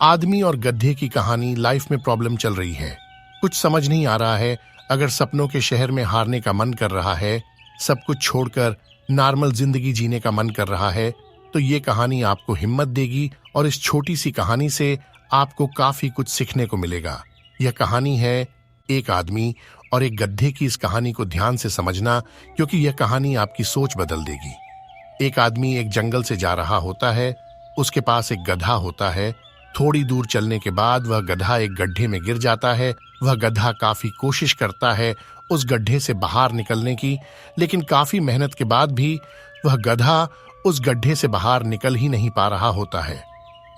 आदमी और गधे की कहानी। लाइफ में प्रॉब्लम चल रही है, कुछ समझ नहीं आ रहा है। अगर सपनों के शहर में हारने का मन कर रहा है, सब कुछ छोड़कर नॉर्मल जिंदगी जीने का मन कर रहा है, तो ये कहानी आपको हिम्मत देगी और इस छोटी सी कहानी से आपको काफी कुछ सीखने को मिलेगा। यह कहानी है एक आदमी और एक गधे की। इस कहानी को ध्यान से समझना, क्योंकि यह कहानी आपकी सोच बदल देगी। एक आदमी एक जंगल से जा रहा होता है, उसके पास एक गधा होता है। थोड़ी दूर चलने के बाद वह गधा एक गड्ढे में गिर जाता है। वह गधा काफी कोशिश करता है उस गड्ढे से बाहर निकलने की, लेकिन काफी मेहनत के बाद भी वह गधा उस गड्ढे से बाहर निकल ही नहीं पा रहा होता है।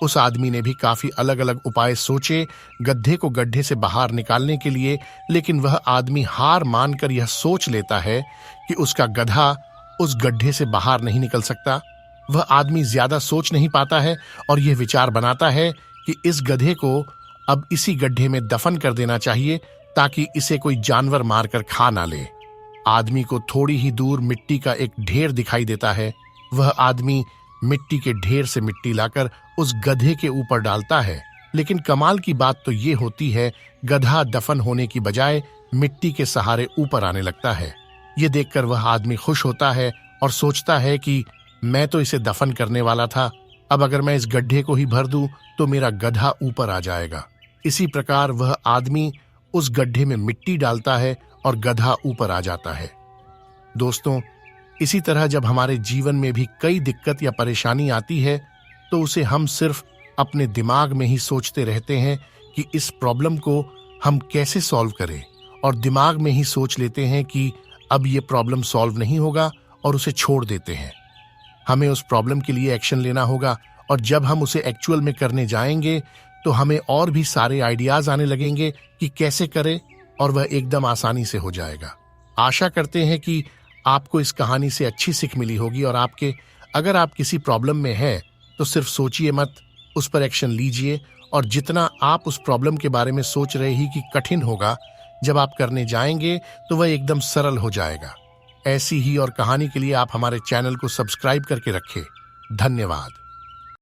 उस आदमी ने भी काफी अलग अलग उपाय सोचे गड्ढे को गड्ढे से बाहर निकालने के लिए, लेकिन वह आदमी हार मानकर यह सोच लेता है कि उसका गधा उस गड्ढे से बाहर नहीं निकल सकता। वह आदमी ज्यादा सोच नहीं पाता है और यह विचार बनाता है कि इस गधे को अब इसी गड्ढे में दफन कर देना चाहिए, ताकि इसे कोई जानवर मारकर खा ना ले। आदमी को थोड़ी ही दूर मिट्टी का एक ढेर दिखाई देता है। वह आदमी मिट्टी के ढेर से मिट्टी लाकर उस गधे के ऊपर डालता है, लेकिन कमाल की बात तो ये होती है, गधा दफन होने की बजाय मिट्टी के सहारे ऊपर आने लगता है। ये देखकर वह आदमी खुश होता है और सोचता है कि मैं तो इसे दफन करने वाला था, अब अगर मैं इस गड्ढे को ही भर दूं तो मेरा गधा ऊपर आ जाएगा। इसी प्रकार वह आदमी उस गड्ढे में मिट्टी डालता है और गधा ऊपर आ जाता है। दोस्तों, इसी तरह जब हमारे जीवन में भी कई दिक्कत या परेशानी आती है, तो उसे हम सिर्फ अपने दिमाग में ही सोचते रहते हैं कि इस प्रॉब्लम को हम कैसे सॉल्व करें, और दिमाग में ही सोच लेते हैं कि अब ये प्रॉब्लम सॉल्व नहीं होगा और उसे छोड़ देते हैं। हमें उस प्रॉब्लम के लिए एक्शन लेना होगा, और जब हम उसे एक्चुअल में करने जाएंगे तो हमें और भी सारे आइडियाज आने लगेंगे कि कैसे करें, और वह एकदम आसानी से हो जाएगा। आशा करते हैं कि आपको इस कहानी से अच्छी सीख मिली होगी, और अगर आप किसी प्रॉब्लम में हैं तो सिर्फ सोचिए मत, उस पर एक्शन लीजिए। और जितना आप उस प्रॉब्लम के बारे में सोच रहे ही कि कठिन होगा, जब आप करने जाएंगे तो वह एकदम सरल हो जाएगा। ऐसी ही और कहानी के लिए आप हमारे चैनल को सब्सक्राइब करके रखें। धन्यवाद।